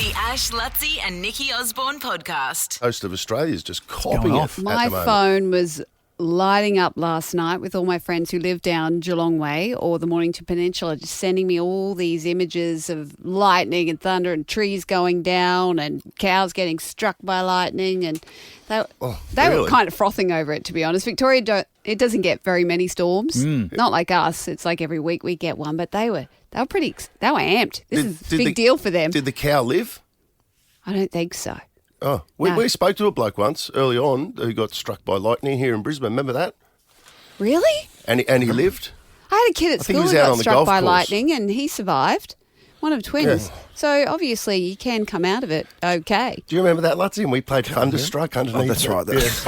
The Ash, Lutzi and Nikki Osborne podcast. Most of Australia's just copying it at the My moment. phone was lighting up last night with all my friends who live down Geelong Way or the Mornington Peninsula, just sending me all these images of lightning and thunder and trees going down and cows getting struck by lightning, and they were really? kind of frothing over it, to be honest. Victoria it doesn't get very many storms, not like us. It's like every week we get one, but they were amped. This is a big deal for them. Did the cow live? I don't think so. Oh, No. we spoke to a bloke once early on who got struck by lightning here in Brisbane. Remember that? Really? And he lived. I had a kid at I think he school was who out got on the struck golf by course. lightning and he survived. One of twins. Yeah. So obviously you can come out of it okay. Do you remember that, Lutzi? And we played Thunderstruck underneath. Oh, that's it.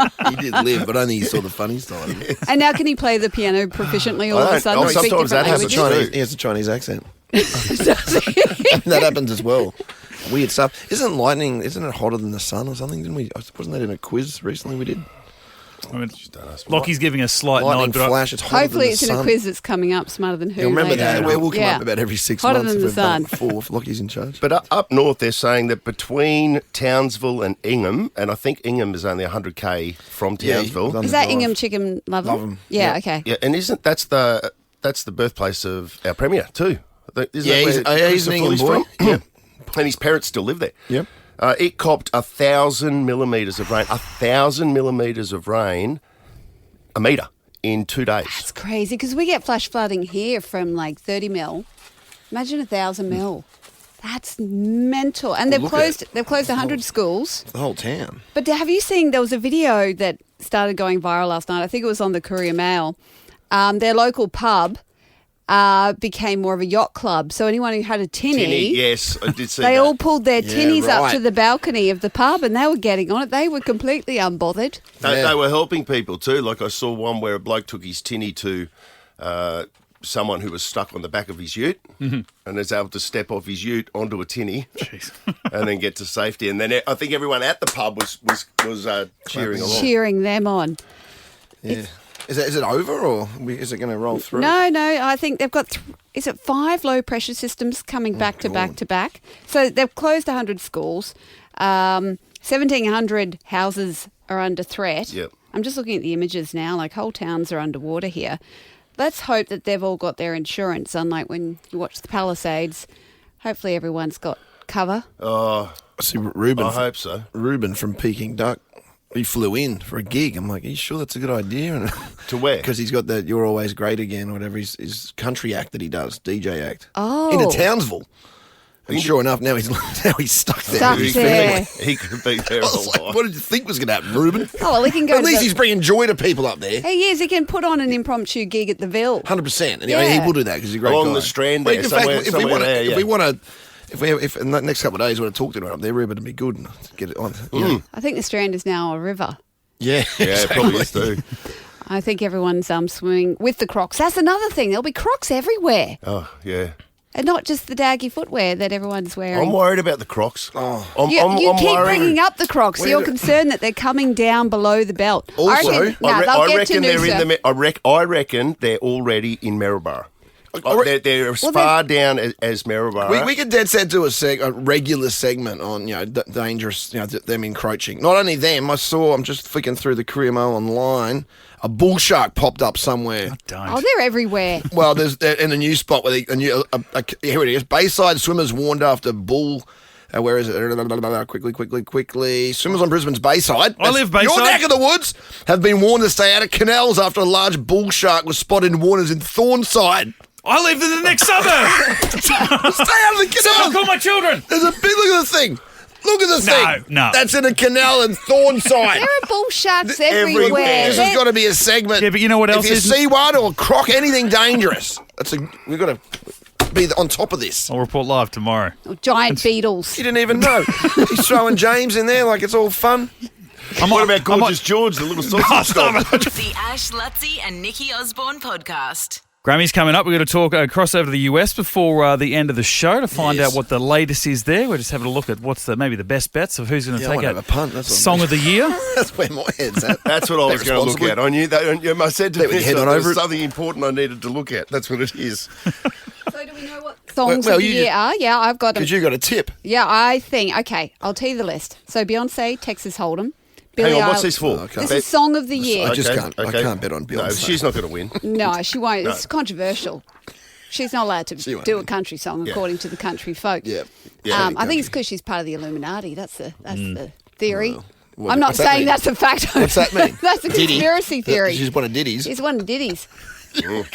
right. He did live, but only he saw the funny side of it. And now can he play the piano proficiently all I of a don't- sudden? oh, Speak sometimes that different happens. languages? He has a Chinese accent. Does he? That happens as well. Weird stuff. Isn't it hotter than the sun or something? Didn't we? Wasn't that in a quiz recently we did? I mean, Lockie's giving a slight Lightning nod, but flash. It's hotter Hopefully than it's the in a sun. quiz that's coming up, Smarter Than Who. You'll remember later. that. We'll come Yeah. up about every 6 Hotter months. than the We've done sun. it before. Lockie's in charge. But up north, they're saying that between Townsville and Ingham, and I think Ingham is only 100k from Yeah, Townsville. on Is the that drive. Ingham Chicken Love 'em? Love 'em. Yeah, Yeah. okay. Yeah, and that's the birthplace of our premier too. Isn't Yeah, that he's where an Christopher Ingham Fuller's boy. from? Yeah. And his parents still live there. Yep. It copped 1,000 millimetres of rain. 1,000 millimetres of rain, a metre in 2 days. It's crazy because we get flash flooding here from like 30 mil. Imagine 1,000 mil. That's mental. And they've look at closed 100 schools. The whole town. But have you seen, there was a video that started going viral last night. I think it was on the Courier Mail. Their local pub became more of a yacht club. So anyone who had a tinny, Yes, I did see they that. all pulled their Yeah, tinnies up right. to the balcony of the pub and they were getting on it. They were completely unbothered. They were helping people too. Like I saw one where a bloke took his tinny to someone who was stuck on the back of his ute and is able to step off his ute onto a tinny and then get to safety. And then I think everyone at the pub was cheering along. Cheering them on. Yeah. Is it over or is it going to roll through? No, I think they've got, is it 5 low pressure systems coming back to back to back? So they've closed 100 schools. 1,700 houses are under threat. Yep. I'm just looking at the images now, like whole towns are underwater here. Let's hope that they've all got their insurance, unlike when you watch the Palisades. Hopefully everyone's got cover. Oh, I see Ruben. I hope so. Ruben from Peking Duck. He flew in for a gig. I'm like, are you sure that's a good idea? And To where? Because he's got that "You're Always Great Again" or whatever his country act that he does, DJ act. Oh. Into Townsville. And sure enough, now he's stuck there. Stuck with his there. family. He could be there I for was a like, while. what did you think was going to happen, Ruben? Oh, well, he can go At to least the- he's bringing joy to people up there. He is. He can put on an impromptu gig at the Ville. 100%. And Yeah. he will do that because he's a great Along guy. the Strand Well, there, in somewhere- fact, somewhere there, yeah. if in the next couple of days we want to talk to anyone up there, Ruben would be good and get it on. I think the Strand is now a river. Yeah, Yeah, it probably is exactly. too. I think everyone's swimming with the Crocs. That's another thing. There'll be Crocs everywhere. Oh, yeah. And not just the daggy footwear that everyone's wearing. I'm worried about the Crocs. Oh. I'm You keep worried. bringing up the Crocs. So Where you're do- concerned that they're coming down below the belt. Also, I reckon, they'll I get reckon to they're Noosa. in the. I reckon they're already in Maryborough. They're as Well, far down as Maryborough. We could dead set do a regular segment on dangerous them encroaching. Not only them, I'm just flicking through the Courier Mail online. A bull shark popped up somewhere. don't. Oh, they're everywhere. Well, there's in a new spot where here it is. Bayside swimmers warned after bull. Where is it? Quickly. Swimmers on Brisbane's Bayside. I live Bayside. Your neck of the woods have been warned to stay out of canals after a large bull shark was spotted in waters in Thornside. I live in the next suburb. Stay out of the I'll canal. call my children. There's a big look at the thing. Look at the thing. No. That's in a canal in Thornside. There are bull sharks Everywhere. everywhere. This has got to be a segment. Yeah, but you know what else If you isn't? see one or croc anything dangerous, we've got to be on top of this. I'll report live tomorrow. Or giant beetles. You didn't even know. He's throwing James in there like it's all fun. What about Gorgeous George, the little sausage dog? The Ash, Lutzi and Nikki Osborne podcast. Grammy's coming up. We're going to talk cross over to the US before the end of the show to find Yes. out what the latest is there. We're just having a look at what's maybe the best bets of who's going to Yeah, I take wanna out have a punt, that's what I'm Song of the Year. That's where my head's at. That's what I was Bet going to look responsibly. at. I knew that. I said to Bet with your head on myself, over there's it. something important I needed to look at. That's what it is. So do we you know what songs Well, of the you year just- are? Yeah, I've got them. Because you got a tip. Yeah, I think. Okay, I'll tell you the list. So Beyonce, Texas Hold'em. Billie Hang on, what's Eilish- this for? Oh, okay. This is Song of the Year. I just can't. I can't bet on No, Beyonce. she's not going to win. No, she won't. It's controversial. She's not allowed She to won't do a win. country song, Yeah. according to the country folk. Yeah. I think it's because she's part of the Illuminati. That's the theory. What- I'm not what's that saying mean? that's a fact. What's that mean? That's a Diddy? conspiracy theory. She's one of Diddy's. She's one of Diddy's.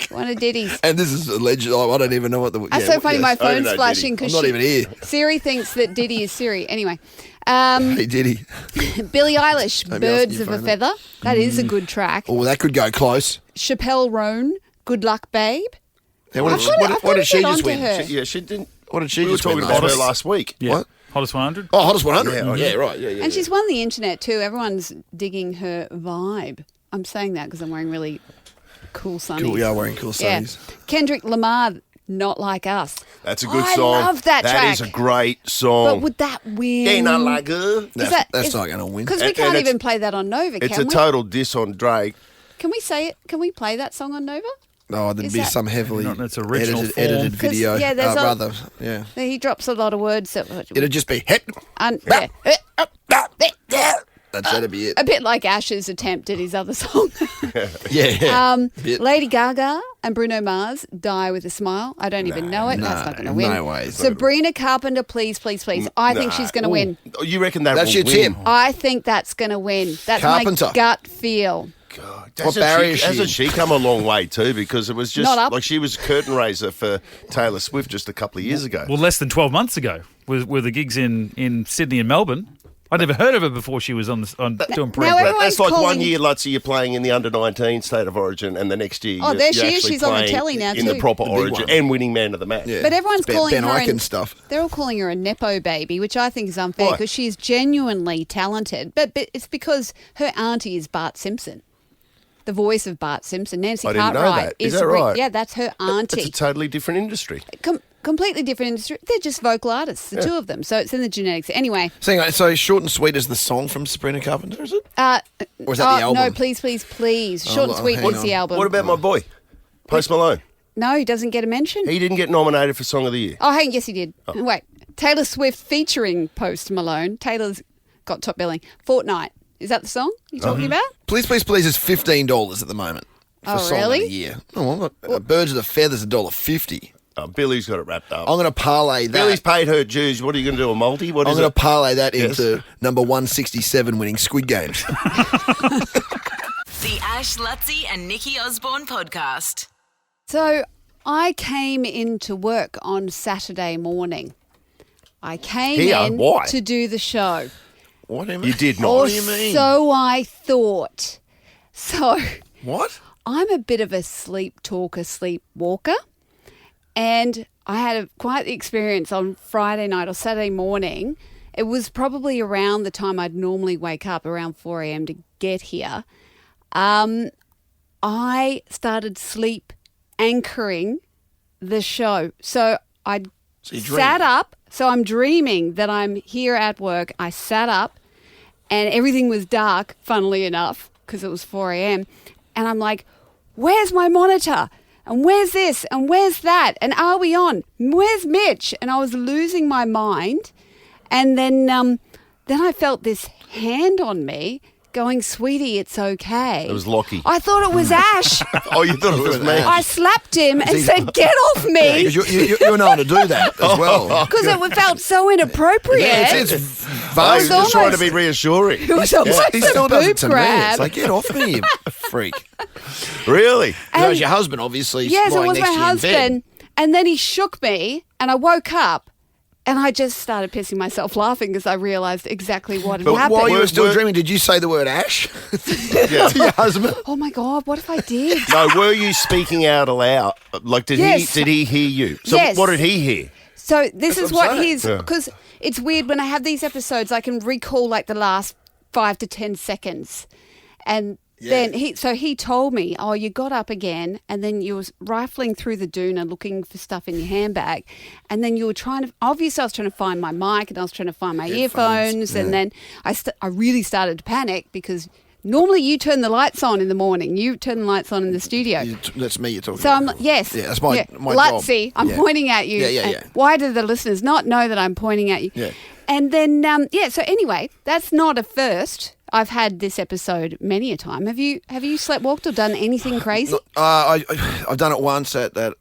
One of Diddy's. And this is alleged. Oh, I don't even know what the. That's so funny. My I don't phone's know flashing Diddy. because I'm not even here. Siri thinks that Diddy is Siri. Anyway, Hey, Diddy. Billie Eilish, Maybe I'll "Birds see of your a phone. Feather." That is a good track. Oh, that could go close. Chappelle Roan, "Good Luck, Babe." Now, what I've did, gotta- what, I've what gotta did she get just onto win? her. Yeah, she didn't. What did she We were just win? talking last about her week? last week. Yeah. What? Hottest 100. Oh, hottest 100. Yeah, Yeah, right. Yeah, yeah. And she's won the internet too. Everyone's digging her vibe. I'm saying that because I'm wearing really cool sunnies. Cool. We are wearing cool Yeah. sunnies. Kendrick Lamar, "Not Like Us." That's a good I song. love that track. That is a great song. But would that win? Ain't not like her. That's not going to win. Because we And can't it's- even play that on Nova, It's can a we? total diss on Drake. Can we say it? Can we play that song on Nova? Oh, there'd Is be that- some heavily Not in its original edited form. video. 'Cause, yeah, there's a- rather, yeah. He drops a lot of words that It'd just be hit. yeah. That'd be it. A bit like Ash's attempt at his other song. Yeah. Bit. Lady Gaga and Bruno Mars, "Die with a Smile." I don't even know it. That's not going to win. no way it's not Sabrina Carpenter, "Please, Please, Please." I think she's going to win. Oh, you reckon that That's will your win? tip. I think that's going to win. That's Carpenter. my gut feel. God, What barrier is she hasn't in? she come a long way too? Because it was just Not up. like she was curtain raiser for Taylor Swift just a couple of years ago. Well, less than 12 months ago were the gigs in Sydney and Melbourne. I'd never heard of her before she was on doing pre. Now everyone's That's like calling- one year, Lutzy, you're playing in the under-19 State of origin, and the next year Oh, you're, there she you're is. actually She's on the playing telly now in too. the proper The big origin one. and winning Man of the Match. Yeah. But everyone's Ben calling her Ikin an- stuff. They're all calling her a nepo baby, which I think is unfair Why? because she is genuinely talented. But it's because her auntie is Bart Simpson, the voice of Bart Simpson. Nancy I didn't know Cartwright that. Is that Sabrina- right? Yeah, that's her auntie. It's a totally different industry. Completely different industry. They're just vocal artists, the two of them. So it's in the genetics. Anyway, So Short and Sweet is the song from Sabrina Carpenter, is it? Or is that the No, album? Please, Please, Please. Short and look, Sweet hang was on. the album. What about my boy, Post Malone? No, he doesn't get a mention. He didn't get nominated for Song of the Year. Oh, hang, yes, he did. Wait, Taylor Swift featuring Post Malone. Taylor's got top billing. Fortnight. Is that the song you're talking about? Please, Please, Please is $15 at the moment for Oh, song really? of the year. Oh, well, Birds of the Feathers $1.50. Billy's got it wrapped up. I'm going to parlay that. Billy's paid her dues. What are you going to do, a multi? What I'm is going to it? parlay that Yes. into number 167 winning Squid Games. The Ash, Lutzy and Nikki Osborne podcast. So I came into work on Saturday morning. I came Here? in Why? to do the show. What do you mean? You did not. Or What do you mean? so I thought. So What? I'm a bit of a sleep talker, sleepwalker. And I had quite the experience on Friday night or Saturday morning. It was probably around the time I'd normally wake up, around 4 a.m. to get here. I started sleep anchoring the show. So I you sat dreamed? up. So I'm dreaming that I'm here at work. I sat up and everything was dark, funnily enough, because it was 4 a.m. And I'm like, where's my monitor? And where's this? And where's that? And are we on? Where's Mitch? And I was losing my mind. And then I felt this hand on me going, sweetie, it's okay. It was Lockie. I thought it was Ash. Oh, you thought it was me? I slapped him and said, get off me. Because you're known to do that as well. Because it felt so inappropriate. It's I vague. was just trying to almost- be reassuring. It was almost He a still does it boob to me. grab. It's like, get off me, you freak. Really? That was your husband, obviously. Yes, it lying was next my to you in bed. husband. And then he shook me and I woke up and I just started pissing myself laughing because I realised exactly what had But happened. While you were still Were- dreaming, did you say the word Ash Yeah. to your husband? Oh my God, what if I did? No, were you speaking out aloud? Like, did Yes. he hear you? So Yes. what did he hear? So this is what I'm what saying. his, Yeah. because it's weird when I have these episodes, I can recall like the last 5 to 10 seconds. And then he told me, oh, you got up again and then you was rifling through the doona looking for stuff in your handbag. And then you were obviously I was trying to find my mic and I was trying to find my earphones. And then I really started to panic because Normally, you turn the lights on in the morning. You turn the lights on in the studio. That's me you're talking So about. yes, Yeah, that's my job. Lutzi, I'm Yeah. pointing at you. Yeah. And why do the listeners not know that I'm pointing at you? Yeah. And then so anyway, that's not a first. I've had this episode many a time. Have you sleptwalked or done anything crazy? I've done it once at that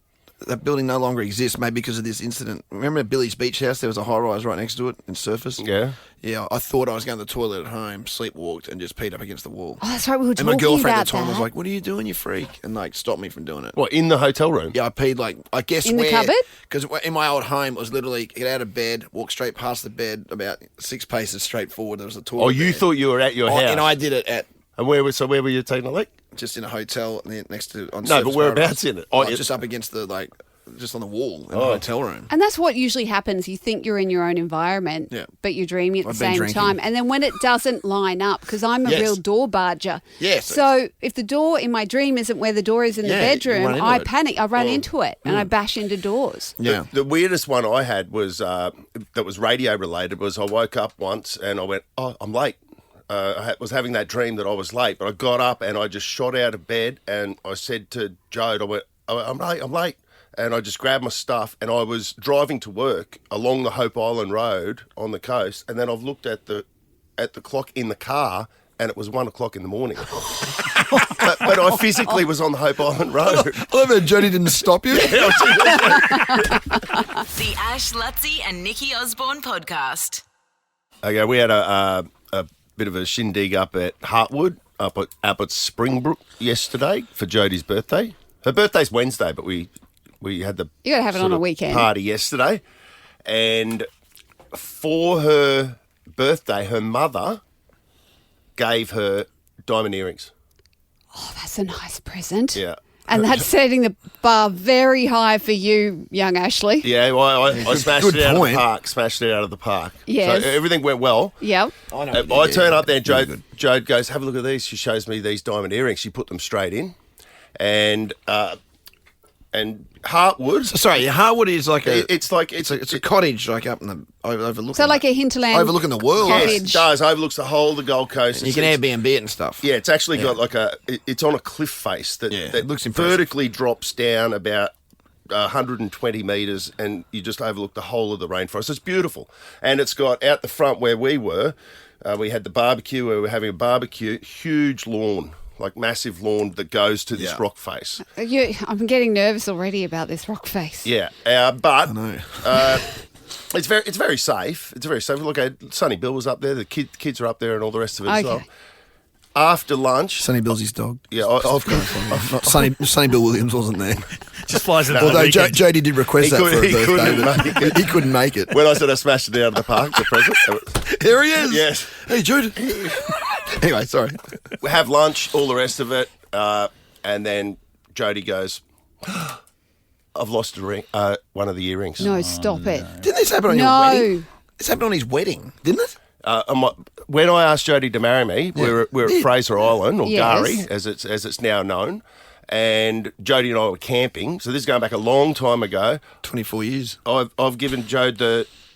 building no longer exists, maybe because of this incident. Remember at Billy's Beach House? There was a high-rise right next to it in Surface. Yeah. Yeah, I thought I was going to the toilet at home, sleepwalked, and just peed up against the wall. Oh, that's right. We were And talking my girlfriend about at the time that. was like, "What are you doing, you freak?" And like stopped me from doing it. What, in the hotel room? Yeah, I peed like, I guess In the where, cupboard? because in my old home, it was literally get out of bed, walk straight past the bed, about 6 paces straight forward. There was a toilet. Oh, you there. thought you were at your house. And I did it at And where were you taking a leak? just in a hotel next to on No, Surfers but whereabouts Paradise. in it? Oh, Oh, just up against the just on the wall in the Oh. hotel room. And that's what usually happens. You think you're in your own environment, Yeah. but you're dreaming at I've the been same drinking. time. And then when it doesn't line up, because I'm a Yes. real door barger. Yes. So if the door in my dream isn't where the door is in the Yeah, you bedroom, run into I it. panic. I run into it and I bash into doors. Yeah. The weirdest one I had was that was radio related. Was I woke up once and I went, "Oh, I'm late." Was having that dream that I was late, but I got up and I just shot out of bed and I said to Jode, I went, I'm late. And I just grabbed my stuff and I was driving to work along the Hope Island Road on the coast. And then I've looked at the clock in the car and it was 1 o'clock in the morning. but I physically was on the Hope Island Road. I love how Jody didn't stop you. The Ash, Lutzi and Nikki Osborne podcast. Okay, we had a bit of a shindig up at Hartwood, up at Springbrook yesterday for Jodie's birthday. Her birthday's Wednesday, but we had the You gotta have it sort on a of weekend. party yesterday, and for her birthday, her mother gave her diamond earrings. Oh, that's a nice present. Yeah. And that's setting the bar very high for you, young Ashley. Yeah, well, I smashed Good it out of point. the park. Smashed it out of the park. Yes. So everything went well. Yep. I turn up there, Really and Jode goes, "Have a look at these." She shows me these diamond earrings. She put them straight in. And Hartwood, Sorry, Harwood is like it's like it's a cottage like up in the overlooking. So like a hinterland overlooking the world. cottage. yes, it does, overlooks the whole of the Gold Coast. You can Airbnb it and stuff. Yeah, it's actually got like it's on a cliff face that, Yeah, that it looks impressive. vertically drops down about 120 metres and you just overlook the whole of the rainforest. It's beautiful. And it's got out the front where we were, we had the barbecue where we were having a barbecue, huge lawn, like massive lawn that goes to this Yeah. rock face. I'm getting nervous already about this rock face. Yeah, but know. it's very safe. It's very safe. Look, Sonny Bill was up there. The kids are up there, and all the rest of it as well. Okay. After lunch, Sonny Bill's his dog. yeah, I've got. Not Sonny Bill Williams wasn't there. Just flies in on the Although weekend. Jody did request He that could- for he a couldn't birthday, make but he couldn't make it. When I said I smashed it out of the park, the present. Here he is. Yes. Hey, Jude. Anyway, sorry. We have lunch, all the rest of it, and then Jody goes, "I've lost a ring, one of the earrings." No, stop it. Didn't this happen on No. your wedding? This happened on his wedding, didn't it? When I asked Jody to marry me, we're at Fraser Island, or Yes. Gari, as it's now known, and Jody and I were camping. So this is going back a long time ago. 24 years. I've given Jode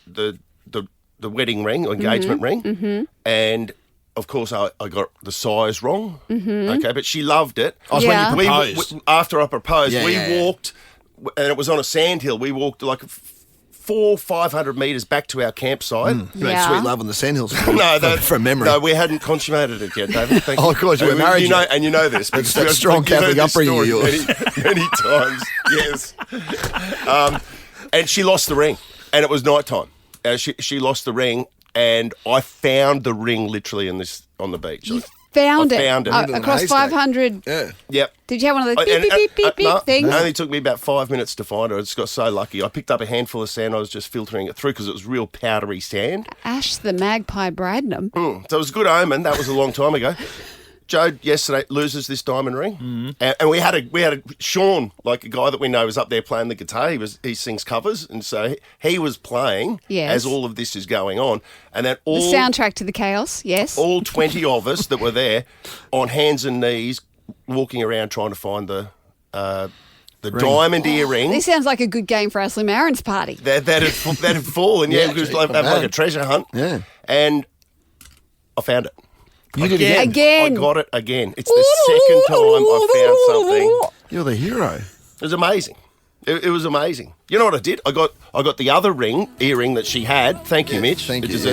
the wedding ring, or engagement ring, and of course I got the size wrong. Okay, but she loved it. Oh, it's Yeah. when you proposed. After I proposed, Yeah, we yeah, yeah. walked, and it was on a sandhill. We walked like 400-500 metres back to our campsite. You made Yeah. sweet love on the sandhills. No, from memory. No, we hadn't consummated it yet, David. Thank Oh, of course, you were married You know, yet. and you know this. because that we- strong you know Catholic this upbringing of story yours. many times. Yes. And she lost the ring, and it was night time. She lost the ring, and I found the ring literally on the beach. Found I it. found it. Oh, Middle of the across haystack. 500. Yeah. Yep. Did you have one of those And- beep, beep, beep, beep, no, beep things? It only took me about 5 minutes to find it. I just got so lucky. I picked up a handful of sand. I was just filtering it through because it was real powdery sand. Ash the Magpie Bradnam. So it was a good omen. That was a long time ago. Joe yesterday loses this diamond ring, and we had a Sean, like a guy that we know, was up there playing the guitar. He sings covers, and so he was playing Yes. as all of this is going on, and then The soundtrack to the chaos, yes. all 20 of us that were there on hands and knees walking around trying to find the diamond earring. This sounds like a good game for Ashley Marin's party. That had fallen, yeah, Yeah, it was actually, like not a bad. treasure hunt. Yeah. And I found it. You did it Again. I got it again. It's the second time I found something. You're the hero. It was amazing. It was amazing. You know what I did? I got the other earring that she had. Thank you, Mitch. thank which you. is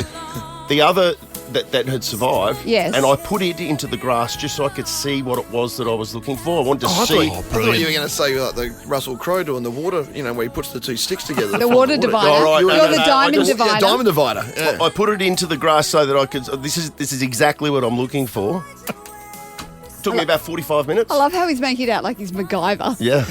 the other that had survived. Yes. And I put it into the grass just so I could see what it was that I was looking for. I wanted to see. I thought you were going to say like the Russell Crowe doing the water, where he puts the two sticks together. The water divider. All right, You're no, the no, diamond I just- divider. Diamond divider. Yeah. I put it into the grass so that I could. This is exactly what I'm looking for. Took me about 45 minutes. I love how he's making it out like he's MacGyver. Yeah.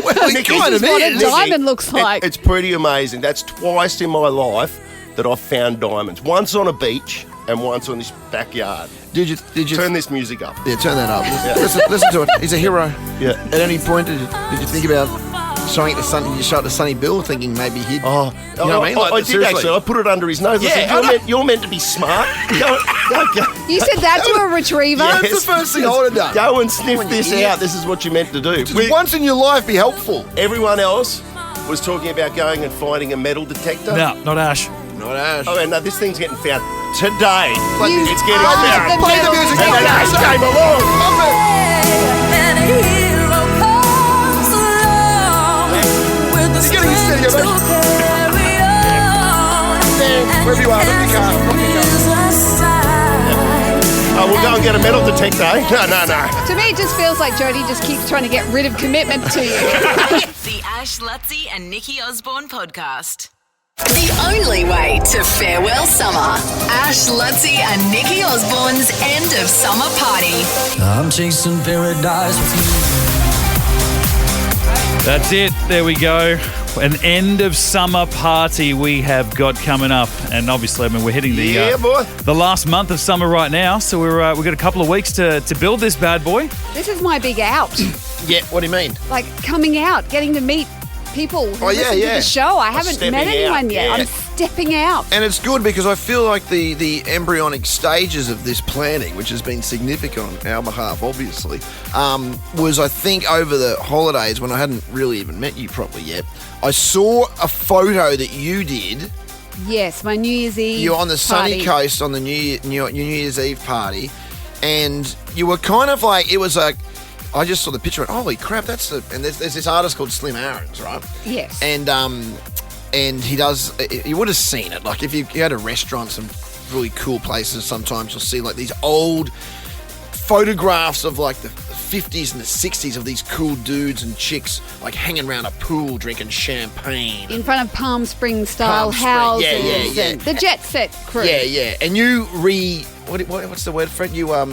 Well, he kind This of is what a is. diamond looks like. It's pretty amazing. That's twice in my life that I've found diamonds. Once on a beach and once on this backyard. Did you Turn this music up. Yeah, turn that up. Listen to it. He's a hero. Yeah. At any point, did you think about showing it to Sonny? You show it to Sonny Bill, thinking maybe he'd. Oh, you know what I mean? Like, I did seriously. actually. I put it under his nose. I Yeah, said, I know. you're meant to be smart. Go. You said that to a retriever? Yeah. That's the first thing I would have done. Go and sniff Come on, you this idiot. out. This is what you're meant to do. Just once in your life, be helpful. Everyone else was talking about going and finding a metal detector. No, not Ash. Not Ash. Oh, and no, this thing's getting found today. You It's getting are found. the Play the metal music. And then Ash came along. And a hero comes along with the You're getting strength steady, to mate. carry on. And wherever you are, look at your car, look at your car. is aside. Oh, we'll go and get a metal detector, eh? No. To me, it just feels like Jodie just keeps trying to get rid of commitment to you. The Ash Lutzi and Nikki Osborne podcast. The only way to farewell summer. Ash Lutzi and Nikki Osborne's end of summer party. I'm chasing paradise with you. That's it. There we go. An end of summer party we have got coming up, and obviously, we're hitting the Yeah, boy. the last month of summer right now. So we've got a couple of weeks to build this bad boy. This is my big out. Yeah, what do you mean? Like coming out, getting to meet people who Oh, yeah, listen to yeah. the show. I haven't stepping met anyone out, yet. yeah. I'm stepping out. And it's good because I feel like the embryonic stages of this planning, which has been significant on our behalf, obviously, was I think over the holidays when I hadn't really even met you properly yet. I saw a photo that you did. Yes, my New Year's Eve. You were on the sunny party. coast on the New Year's Eve party, and you were kind of like, it was like, I just saw the picture and holy crap, that's the, and there's this artist called Slim Aarons, right? Yes. And he does, you would have seen it, like if you had a restaurant, some really cool places, sometimes you'll see like these old photographs of like the 50s and the 60s of these cool dudes and chicks like hanging around a pool drinking champagne. in front of Palm Springs style Palm Spring, houses. yeah. And the jet set crew. Yeah. And you what's the word, Fred? You I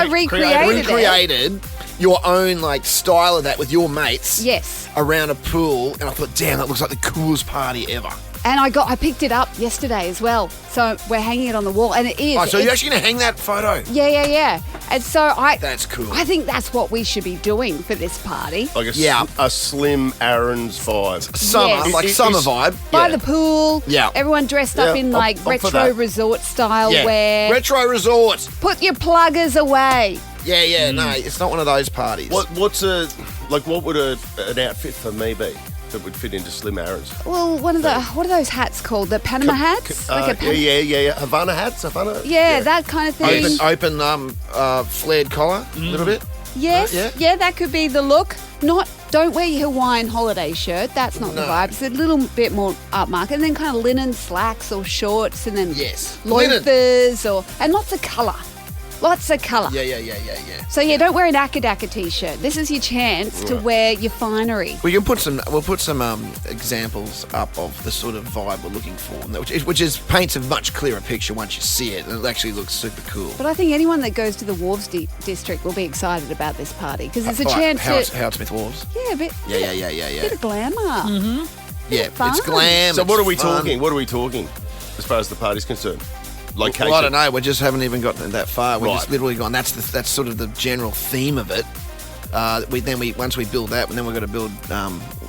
recreated it. recreated your own like style of that with your mates. Yes. Around a pool, and I thought, damn, that looks like the coolest party ever. And I picked it up yesterday as well. So we're hanging it on the wall, and it is. Oh, so you're it's- actually gonna hang that photo? Yeah. And so That's cool. I think that's what we should be doing for this party. Like Yeah. a Slim Aaron's vibe. Summer, Yes. like It- summer it's- vibe. By Yeah. the pool. Yeah. Everyone dressed up Yeah, in I'm like for retro that. resort style Yeah. wear. Retro resort. Put your pluggers away. Yeah. No, it's not one of those parties. What would an outfit for me be that would fit into Slim Aaron's? Well, what are those hats called? The Panama hats? Yeah. Havana hats, Havana. Yeah, that kind of thing. Open flared collar a little bit. Yes, yeah. yeah, that could be the look. Don't wear your Hawaiian holiday shirt. That's not the No. vibe. It's a little bit more upmarket. And then kind of linen slacks or shorts, and then Yes. Linen. loafers and lots of colour. Lots of colour. Yeah. So yeah, don't wear an Akadaka t-shirt. This is your chance to wear your finery. We'll put some examples up of the sort of vibe we're looking for, which paints a much clearer picture once you see it, and it actually looks super cool. But I think anyone that goes to the Wharves district will be excited about this party because it's a chance to Howard Smith Wharves. a bit Yeah. of glamour. Yeah, fun. it's glam. So it's what are we fun. talking? What are we talking as far as the party's concerned? Location. Well, I don't know. We just haven't even gotten that far. We're Right. just literally gone. That's sort of the general theme of it. Once we build that, then we've got to build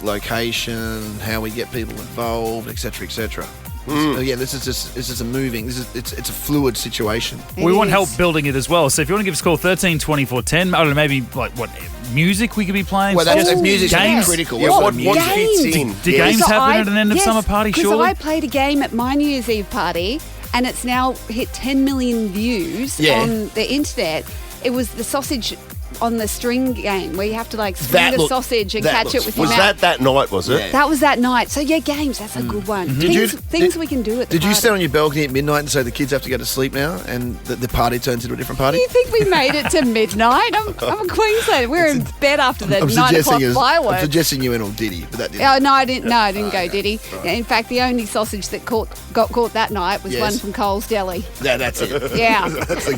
location, how we get people involved, etc., etc. So, yeah, this is a moving. It's a fluid situation. We It want help is. building it as well. So if you want to give us a call, 13 24 10. I don't know, maybe like what music we could be playing. Well, that's Yes. music's games. critical. Yeah, What what music? fits Games. in? Do Yes. games So happen at an end of yes, summer party, because surely? I played a game at my New Year's Eve party, and it's now hit 10 million views Yeah. on the internet. It was the sausage on the string game where you have to like swing That the look- sausage and that catch it looks with your Was mouth. that night, was it? Yeah. That was that night. So yeah, games. That's a good one. Things we can do at the Did you party. stand on your balcony at midnight and say the kids have to go to sleep now, and the party turns into a different party? Do you think we made it to midnight? I'm a Queenslander. We're in bed after the 9 o'clock I'm fireworks. suggesting you went all Diddy, but that didn't. Oh no, I didn't. No, I didn't go Diddy. Yeah, in fact, the only sausage that got caught that night was Yes. one from Coles Deli. Yeah, that's it. Yeah. That's the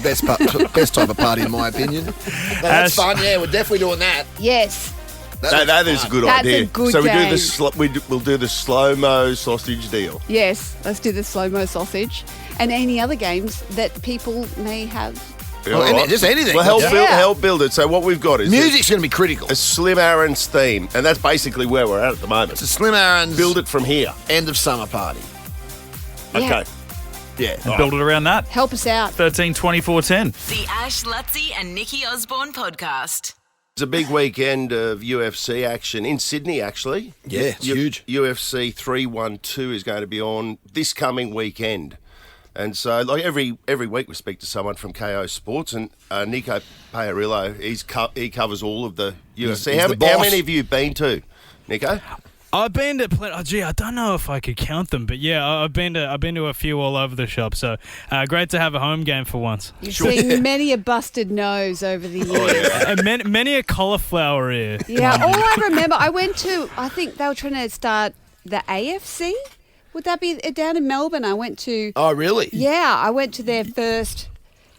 best type of party, in my opinion. No, that's fun. Yeah, we're definitely doing that. Yes. That is a good That's idea. a good so we game. do the we'll do the slow-mo sausage deal. Yes. Let's do the slow-mo sausage and any other games that people may have. Well, just anything. Well, help, Yeah. help build it. So what we've got is Music's going to be critical. a Slim Aaron's theme, and that's basically where we're at the moment. It's a Slim Aaron's Build it from here. end of summer party. Yeah. Okay. Yeah. Build it around that. Help us out. 13, 24, 10. The Ash, Lutzi and Nikki Osborne podcast. It's a big weekend of UFC action in Sydney, actually. Yeah, it's huge. UFC 312 is going to be on this coming weekend. And so, like every week, we speak to someone from KO Sports, and Nico Payarillo, he covers all of the UFC. he's How the boss. many have you been to, Nico? I've been to I don't know if I could count them, but yeah, I've been to a few all over the shop. So great to have a home game for once. You've seen many a busted nose over the years. And many a cauliflower ear. Yeah, all I remember, I think they were trying to start the AFC. Would that be down in Melbourne? I went to, Oh, really? I went to their first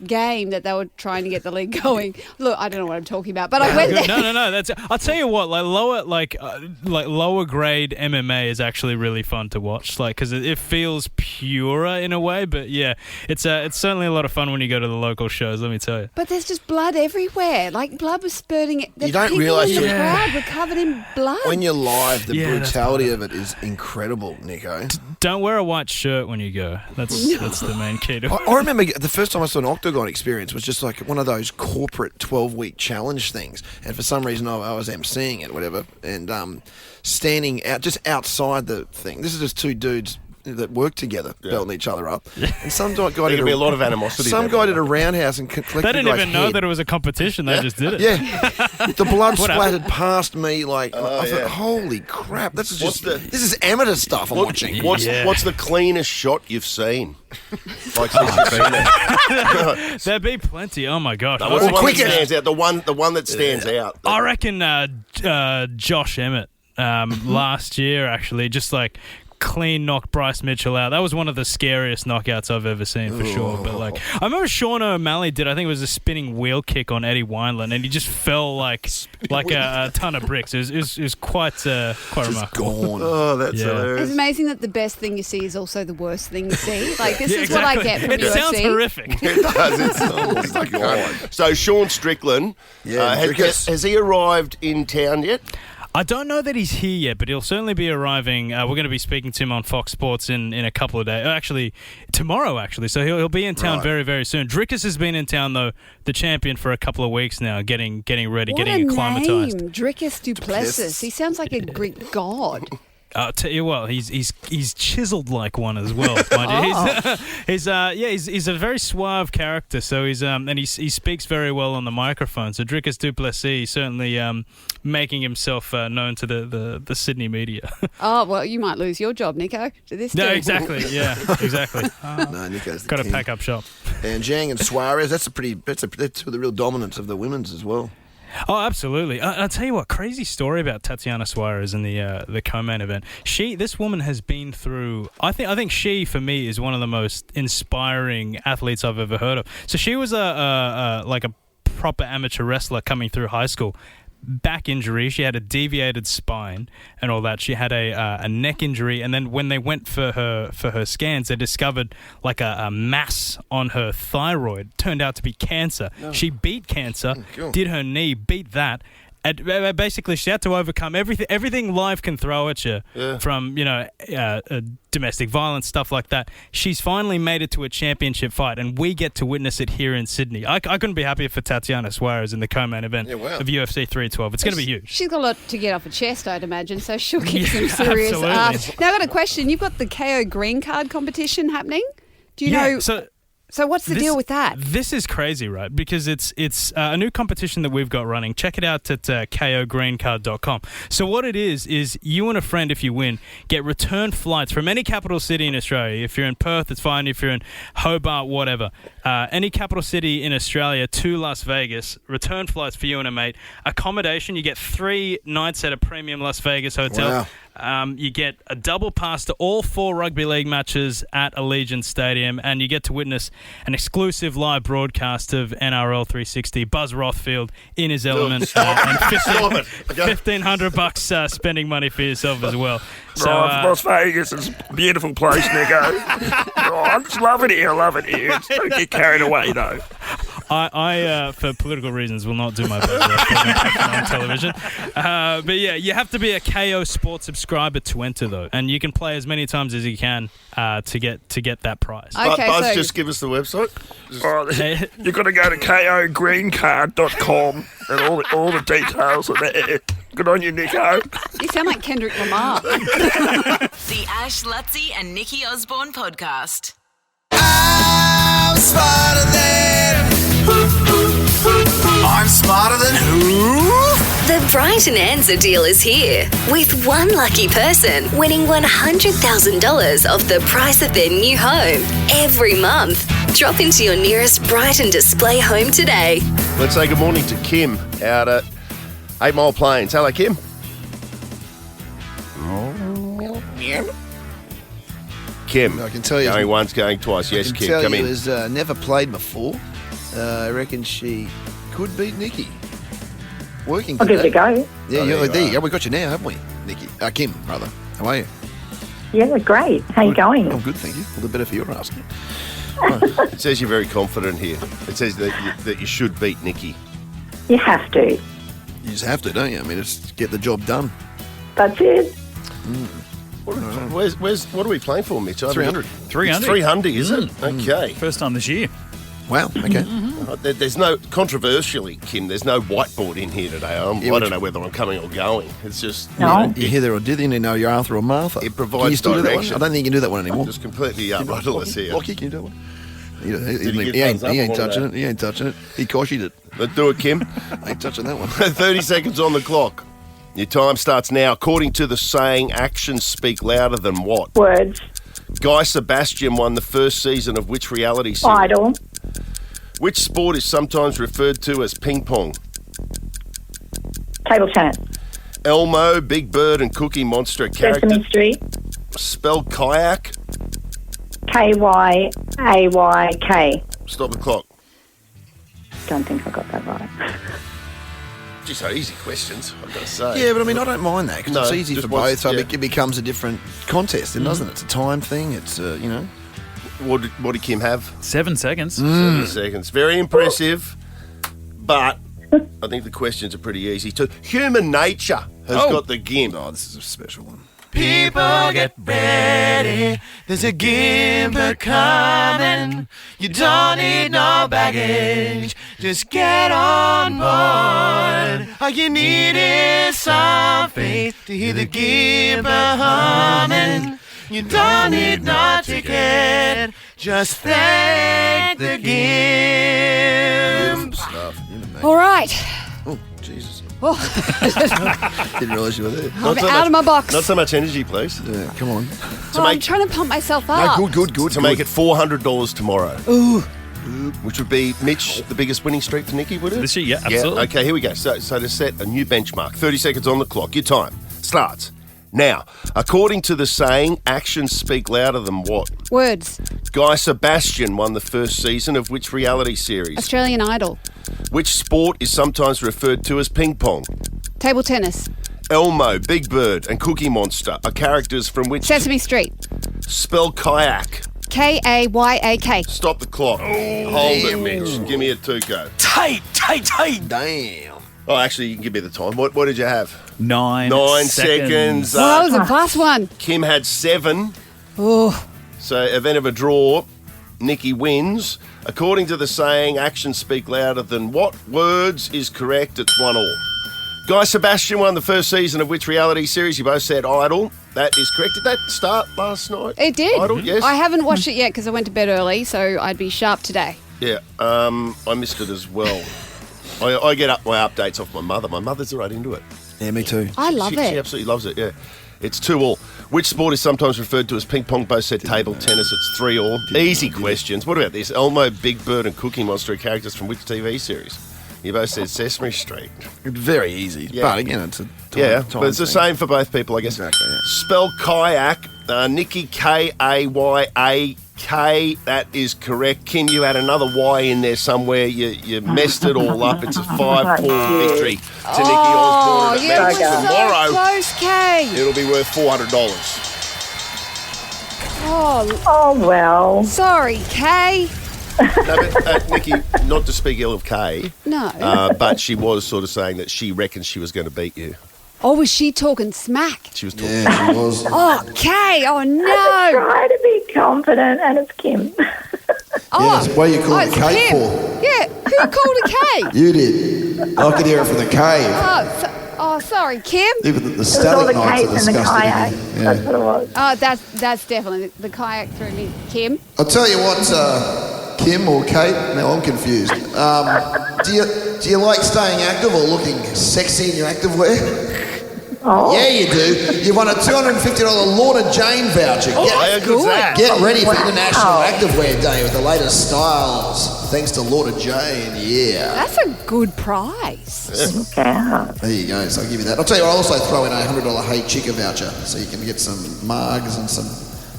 game that they were trying to get the league going. Look, I don't know what I'm talking about, but I went there. No. That's. I'll tell you what. Like lower grade MMA is actually really fun to watch. Like because it feels purer in a way. But yeah, it's certainly a lot of fun when you go to the local shows. Let me tell you. But there's just blood everywhere. Like blood was spurting. The You don't people realise in the it. crowd were covered in blood. When you're live, the Yeah, that's brutality of it is incredible, Nico. Don't wear a white shirt when you go. That's the main key to it. I remember the first time I saw an Octagon experience was just like one of those corporate 12-week challenge things. And for some reason, I was emceeing it, whatever, and standing out just outside the thing. This is just two dudes that work together, belting each other up. And some guy There did can be a lot of animosity. Some there. guy did a roundhouse and collected They didn't the guy's even know head. that it was a competition. They just did it. Yeah, the blood What splattered past me. Like I thought, yeah. holy crap! This is What's just the- this is amateur stuff I'm watching. What's the cleanest shot you've seen? Like since you've been there. There'd be plenty. Oh my gosh. What's the one that quickest? stands out? The one that stands out. I reckon Josh Emmett last year, actually, just like clean knocked Bryce Mitchell out. That was one of the scariest knockouts I've ever seen, for sure. But like, I remember Sean O'Malley did, I think it was a spinning wheel kick on Eddie Wineland, and he just fell like a ton of bricks. It was quite remarkable. Gone. Oh, that's Yeah. It's hilarious. amazing that the best thing you see is also the worst thing you see. Like this Yeah, is what I exactly. get from It UFC. sounds horrific. It does. It's oh my God. So Sean Strickland, has he arrived in town yet? I don't know that he's here yet, but he'll certainly be arriving. We're going to be speaking to him on Fox Sports in a couple of days. Actually, tomorrow, actually. So he'll be in town very, very soon. Drickus has been in town, though, the champion, for a couple of weeks now, getting ready, What getting a acclimatized. name, Drickus Duplessis. He sounds like a Greek god. I'll tell you what, he's chiseled like one as well. Mind you. He's a very suave character. So he's and he speaks very well on the microphone. So Drickus Duplessis certainly making himself known to the Sydney media. Oh, well, you might lose your job, Nico, to this No, dude. exactly. Yeah, exactly. No, Nico's the Got to king. pack up shop. And Zhang and Suarez, that's two of the real dominance of the women's as well. Oh, absolutely. I'll tell you what, crazy story about Tatiana Suarez in the co-main event. This woman has been through, I think she, for me, is one of the most inspiring athletes I've ever heard of. So she was a proper amateur wrestler coming through high school. Back injury, she had a deviated spine and all that. She had a neck injury, and then when they went for her scans, they discovered like a mass on her thyroid. Turned out to be cancer. She beat cancer, did her knee, beat that. And basically, she had to overcome everything life can throw at you, from domestic violence, stuff like that. She's finally made it to a championship fight, and we get to witness it here in Sydney. I couldn't be happier for Tatiana Suarez in the co-main event of UFC 312. It's going to be huge. She's got a lot to get off her chest, I'd imagine, so she'll kick Yeah, some serious absolutely. ass. Now, I've got a question. You've got the KO Green Card competition happening Do you know? So what's the deal with that? This is crazy, right? Because it's a new competition that we've got running. Check it out at kogreencard.com. So what it is you and a friend, if you win, get return flights from any capital city in Australia. If you're in Perth, it's fine. If you're in Hobart, whatever. Any capital city in Australia to Las Vegas, return flights for you and a mate. Accommodation, you get 3 nights at a premium Las Vegas hotel. Wow. You get a double pass to all 4 rugby league matches at Allegiant Stadium, and you get to witness an exclusive live broadcast of NRL 360. Buzz Rothfield in his element, and $1,500 spending money for yourself as well. So Las Vegas is a beautiful place, Nico. I just love it here. Don't get carried away, though. I for political reasons, will not do my best on television. But yeah, you have to be a KO Sports subscriber to enter, though, and you can play as many times as you can to get that prize. Okay, Buzz, so just give us the website. You've got to go to kogreencard.com and all the details are there. Good on you, Nico. you sound like Kendrick Lamar. The Ash, Lutzi and Nikki Osborne podcast. I'm smarter than who? The Brighton Answer deal is here, with one lucky person winning $100,000 off the price of their new home every month. Drop into your nearest Brighton display home today. Let's say good morning to Kim out at 8 Mile Plains. Hello, Kim. Kim. I can tell you. Going once, going twice. Yes, I can Kim, tell come you in. has never played before. I reckon she could beat Nikki. Working I'll give it a today. go. Yeah, there you there you are. go. We got you now, haven't we, Nikki? Kim, rather. How are you? Yeah, great. How you going? I'm good, thank you. All the better for your asking. It says you're very confident here. It says that you should beat Nikki. You have to. You just have to, don't you? I mean, just get the job done. That's it. What are we playing for, Mitch? 300. 300. It's 300, is it? Okay. First time this year. Wow, okay. There's no, controversially, Kim, there's no whiteboard in here today. I don't know whether I'm coming or going. It's just, No. You hear there or did you know you're Arthur or Martha? It provides Can you still do that one? direction. I don't think you can do that one anymore. just completely rudderless here. Lockie, can you do that one? He he ain't, get thumbs up he ain't on touching that? it. He ain't touching it. He koshied it. Let's do it, Kim. Ain't touching that one. 30 seconds on the clock. Your time starts now. According to the saying, actions speak louder than what? Words. Guy Sebastian won the first season of which reality series? Idle. Which sport is sometimes referred to as ping pong? Table tennis. Elmo, Big Bird and Cookie Monster are characters. Sesame Street. Spell kayak. Kyayk. Stop the clock. Don't think I got that right. Geez, so easy questions, I've got to say. Yeah, but I mean, I don't mind that because No, it's easy just for once, both. So yeah. it becomes a different contest, doesn't it? It's a time thing. It's, you know. What did Kim have? 7 seconds. 7 seconds. Very impressive, but I think the questions are pretty easy too. Human nature has got the gimp. Oh, this is a special one. People get ready. There's a gimper coming. You don't need no baggage. Just get on board. All you need is some faith to hear the gimper humming. You don't need no ticket. Just thank the gimp. All right. Oh, Jesus. Oh, Didn't realise you were there. I'm out of my box. Not so much energy, please. Yeah, come on. I'm trying to pump myself up. Good. To make it $400 tomorrow. Ooh. Which would be, Mitch, the biggest winning streak for Nikki, would it? This year, yeah, absolutely. Okay, here we go. So to set a new benchmark, 30 seconds on the clock. Your time starts now. According to the saying, actions speak louder than what? Words. Guy Sebastian won the first season of which reality series? Australian Idol. Which sport is sometimes referred to as ping pong? Table tennis. Elmo, Big Bird and Cookie Monster are characters from which... Sesame Street. Spell kayak. Kayyak. Stop the clock. Hold it, Mitch. Give me a tuco. Tight. Damn. Oh, actually, you can give me the time. What did you have? 9 seconds. Well, that was a fast one. Kim had 7. Oh. So, event of a draw, Nikki wins. According to the saying, actions speak louder than what? Words is correct. It's 1-1. Guy Sebastian won the first season of which reality series? You both said Idol. that is correct. Did that start last night? It did. Idol, yes. I haven't watched it yet because I went to bed early, so I'd be sharp today. Yeah, I missed it as well. I get up my updates off my mother. My mother's right into it. Yeah, me too. I love it. She absolutely loves it, yeah. It's 2-2. Which sport is sometimes referred to as ping pong, both set table tennis? It's 3-3. Easy questions. What about this? Elmo, Big Bird and Cookie Monster are characters from which TV series? You both said Sesame Street. Very easy. Yeah. But again, it's a time, But it's the same for both people, I guess. Exactly, yeah. Spell kayak. Nikki, K-A-Y-A-K. That is correct. Kim, you had another Y in there somewhere. You messed it all up. It's a 5-4 victory to Nikki Osborne. And it yeah, means it was tomorrow so close, Kay. it'll be worth $400. Oh, well. sorry, Kay. No, but, Nikki, not to speak ill of Kay, No. but she was sort of saying that she reckons she was going to beat you. Oh, was she talking smack? She was talking. Yeah, she was. Oh, Kay. Oh, I no. try to be confident, and it's Kim. Oh, Yes, what are you calling it's a cake Kim. for? Yeah, who called a Kay? You did. I could hear it from the cave. Oh, sorry, Kim. Even the It was all Stallion the Knights are cake and the disgusting. kayak. That's what it was. Oh, that's definitely the kayak threw me. Kim. I'll tell you what, Kim or Kate, now I'm confused. Do you like staying active or looking sexy in your activewear? Oh. Yeah, you do. You won a $250 Lorna Jane voucher. How good's that? Get ready for Wow. International Activewear Day with the latest styles. Thanks to Lorna Jane, yeah. That's a good prize. Yeah. There you go, so I'll give you that. I'll tell you what, I'll also throw in a $100 Hey Chica voucher so you can get some mugs and some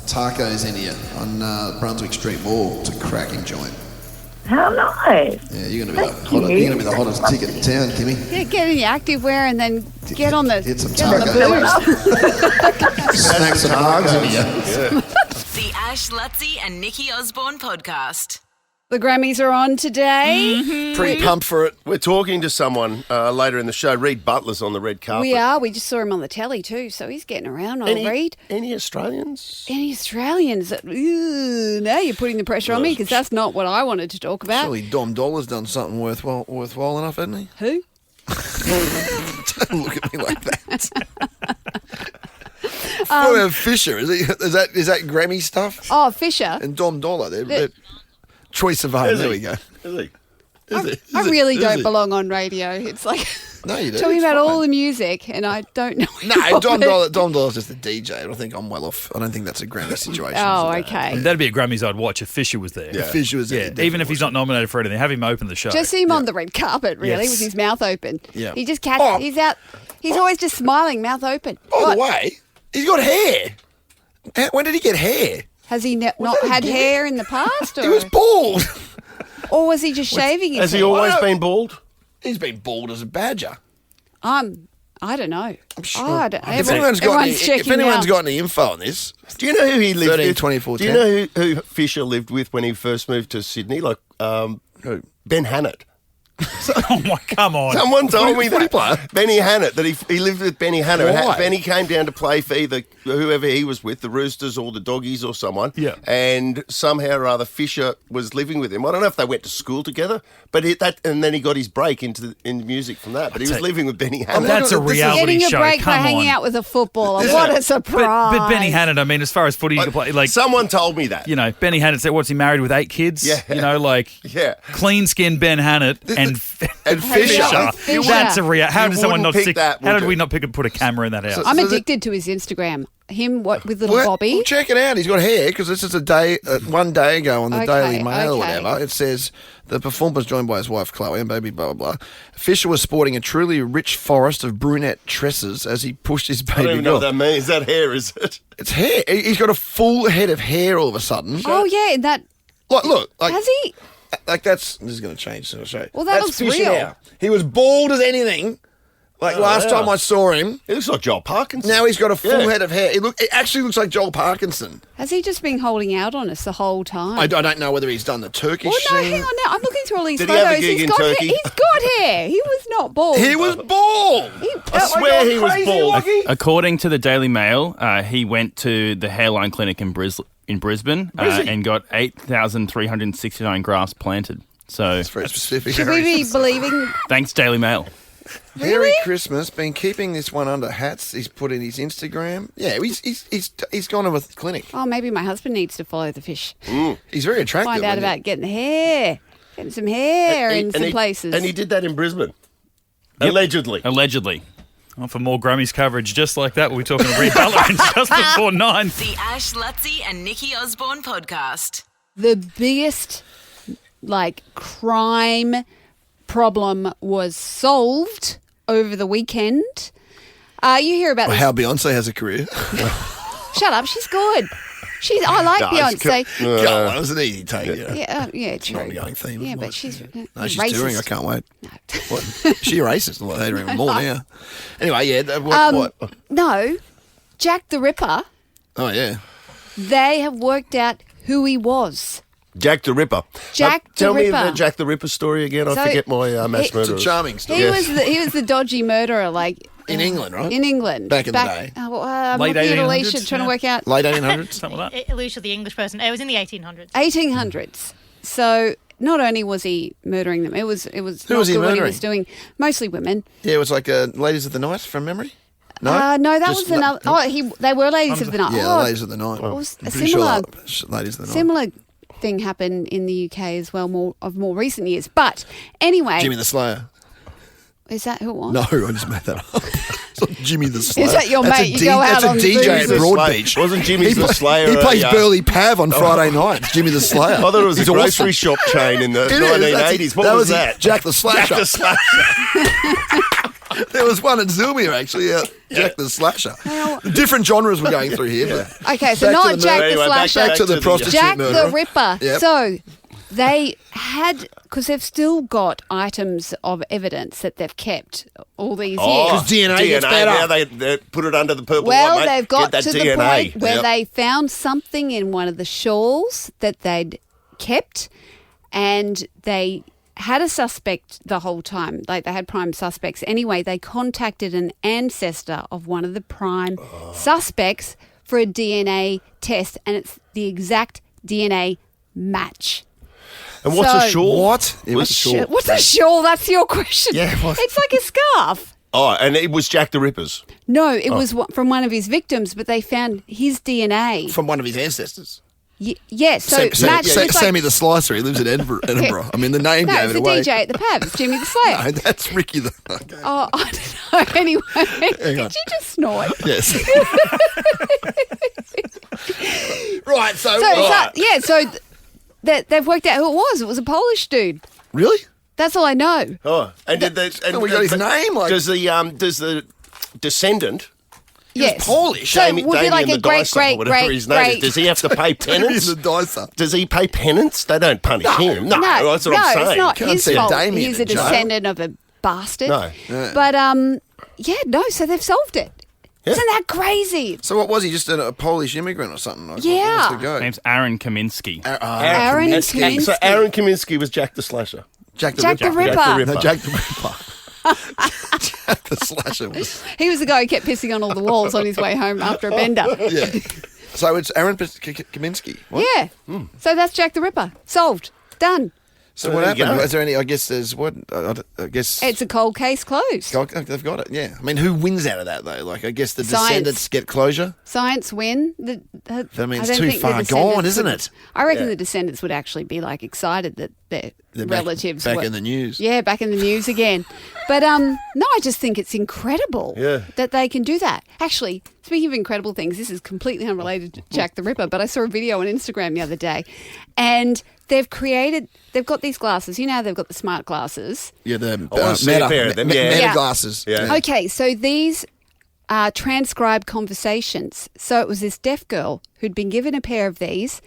tacos in here on Brunswick Street Mall. It's a cracking joint. How nice. Yeah, you're gonna be the hottest ticket in town, Kimmy. Yeah, get in your activewear and then get on the Get some get on the booze. Snack some mugs in here. The Ash, Lutzi and Nikki Osborne podcast. The Grammys are on today. Pretty pumped for it. We're talking to someone later in the show. Reed Butler's on the red carpet. We are. We just saw him on the telly too, so he's getting around. I'll read. Any Australians? Any Australians? Now you're putting the pressure on me because that's not what I wanted to talk about. Surely Dom Dollar's done something worthwhile enough, hasn't he? Who? Don't look at me like that. What about Fisher? Is that Grammy stuff? Oh, Fisher. And Dom Dollar. They're choice of home. There we go. Is he? I really don't belong on radio. It's like No, you do. talking It's about fine. all the music, and I don't know. No, Dom Dollar's just the DJ. I don't think I'm well off. I don't think that's a Grammy situation. Oh, okay. That'd be a Grammys I'd watch if Fisher was there. Yeah. Fisher was there, Yeah, definitely even if he's not nominated for anything, have him open the show. Just see him on the red carpet, really, Yes. with his mouth open. Yeah. He just catches. Oh. He's out. He's always just smiling, mouth open. By the way, he's got hair. When did he get hair? Has he not had hair in the past, or He was bald. or was he just shaving his Has he head? always been bald? He's been bald as a badger. I don't know. I'm sure. Oh, I don't, If anyone's got any, everyone's if anyone's checking got any info on this, Do you know who he lived 13, with? 24, Do you 10? know who Fisher lived with when he first moved to Sydney? Like Ben Hannett. Oh my, come on. Someone told me footy that. player? Benny Hannett, that he lived with Benny Hannett. Why? Benny came down to play for either whoever he was with, the Roosters or the Doggies or someone. Yeah. And somehow or other Fisher was living with him. I don't know if they went to school together, but and then he got his break into music from that. But he was living with Benny Hannett. That's a reality Getting a show. break Come by hanging on. out with a footballer. What a surprise! But Benny Hannett, I mean, as far as footy you can play, like someone told me that. you know, Benny Hannett said, what's he married with 8 kids? Yeah. You know, like Yeah. clean skinned Ben Hannett and Fisher. Fisher. That's a real. How You did someone wouldn't not pick stick? that, How would did you? we not put a camera in that house? I'm addicted to his Instagram. Him, with little Bobby. Well, check it out. He's got hair because this is one day ago on the Okay, Daily Mail or okay. whatever. It says the performer was joined by his wife Chloe and baby blah blah blah. Fisher was sporting a truly rich forest of brunette tresses as he pushed his I don't baby even know girl. what that means. Is that hair, is it? It's hair. He's got a full head of hair all of a sudden. Oh yeah, that Look, like has he? Like that's this is going to change. So I'll show you. Well, that That's looks Fisher real. now. He was bald as anything. Like last wow. time I saw him. He looks like Joel Parkinson. Now he's got a full Yeah. head of hair. It actually looks like Joel Parkinson. Has he just been holding out on us the whole time? I don't know whether he's done the Turkish Well, no, thing. hang on now. I'm looking through all these Did he have a photos. gig in got Turkey? He's got hair. He was not bald. He was bald. I swear he was bald. According to the Daily Mail, he went to the hairline clinic in Brisbane and got 8,369 grafts planted. So That's very specific. Should we be believing? thanks, Daily Mail. Merry Christmas. Been keeping this one under hats. He's put in his Instagram. Yeah, he's gone to a clinic. Oh, maybe my husband needs to follow the fish. He's very attractive. Find out isn't he? about getting some hair in some places. And he did that in Brisbane. Allegedly. Well, for more Grammys coverage just like that, we'll be talking to Brie Butler in just before 9. The Ash, Lutzi and Nikki Osborne podcast. The biggest, crime problem was solved over the weekend. You hear about this. How Beyonce has a career. Shut up, she's good. I like Beyonce. Go on, it was an easy take. Yeah, It's true. not a young theme. Yeah, but she's she's racist. touring. I can't wait. No. What? She a racist? Well, I hate her even more now. Anyway, yeah. What? No, Jack the Ripper. Oh, yeah. They have worked out who he was. Jack the Ripper. Ripper. Tell me the Jack the Ripper story again. I forget my mass murderer. It's a charming story. He was the dodgy murderer, in England, right? In England. Back in the day. I'm Late looking at 1800s, Alicia trying to work out. Late 1800s? Something like that. Alicia, the English person. It was in the 1800s. 1800s. So not only was he murdering them, it was Who not was he good what he murdering? was doing. Mostly women. Yeah, it was like Ladies of the Night from memory? No? No, that Just was another. They were Ladies of the Night. Yeah, Oh, Ladies of the Night. it was a I'm pretty sure similar, that Ladies of the Night. similar thing happened in the UK as well, more recent years. But anyway, Jimmy the Slayer. is that who it was? No, I just made that up. It's not Jimmy the Slayer. Is that your That's mate? A You go out that's on a DJ booze. at Broadbeach. Wasn't Jimmy the Slayer? He plays a, Burley Pav on Friday nights. Jimmy the Slayer. I thought it was He's a grocery awesome. shop chain in the It is, 1980s. What that was it. that? Jack the Slasher. Jack the Slasher. There was one at Zilmia, actually. Jack the Slasher. Different genres we're going through here. But Okay, so back not to the Jack murder. the Anyway, Slasher. Back to the prostitute Jack murderer. the Ripper. Yep. So they had, because they've still got items of evidence that they've kept all these years. Because DNA gets better. Now they put it under the purple Well, light, mate. they've got Get to that the DNA. point where Yep. they found something in one of the shawls that they'd kept, and they had a suspect the whole time. Like, they had prime suspects. Anyway, they contacted an ancestor of one of the prime suspects for a DNA test, and it's the exact DNA match. And what's a So- shawl? What? It was a shawl. What's a shawl? That's your question. Yeah, what? It's like a scarf. Oh, and it was Jack the Ripper's. No, it was from one of his victims, but they found his DNA. From one of his ancestors. Yes, so match. it's like- Sammy the Slicer. He lives in Edinburgh. I mean, the name No, gave it's it the away. DJ at the pub. It's Jimmy the Slayer. No, that's Ricky the... Okay. Oh, I don't know. Anyway, did on. you just snort? Yes. Right, so... They've worked out who it was. It was a Polish dude. Really? That's all I know. Oh, and did they? And we got his name, like- does the descendant? Yes. Polish. So Damien- would be like Damien a the great, Dicer, great, or whatever great, his name is. great. Does he have to pay penance? the Dicer. Does he pay penance? They don't punish him. No, that's what I'm saying. it's not Can't his send fault. Damien He's to a jail. descendant of a bastard. No. Yeah. But so they've solved it. Yeah. Isn't that crazy? So what was he? Just a Polish immigrant or something? Like, Yeah. What's the go? Name's Aaron Kaminsky. Aaron Kaminsky. So Aaron Kaminsky was Jack the Slasher. Jack the Jack Ripper. the Ripper. No, Jack the Ripper. Jack the Slasher was... He was the guy who kept pissing on all the walls on his way home after a bender. Yeah. So it's Aaron Kaminsky. What? Yeah. So that's Jack the Ripper. Solved. Done. So There what you happened? go. Is there any? I guess there's what? I guess It's a cold case closed. they've got it. Yeah. I mean, who wins out of that though? Like, I guess the Science. descendants get closure. Science win. That means I don't too think the far descendants gone, isn't would- it? I reckon Yeah. the descendants would actually be like excited that their They're back- relatives back were in the news. Yeah, back in the news again. But no, I just think it's incredible Yeah. that they can do that. Actually, speaking of incredible things, this is completely unrelated to Jack the Ripper, but I saw a video on Instagram the other day, and they've got these glasses. You know how they've got the smart glasses. Yeah, the I wanna see a pair of them, yeah. Meta Yeah. glasses. Yeah. Okay, so these are transcribed conversations. So it was this deaf girl who'd been given a pair of these,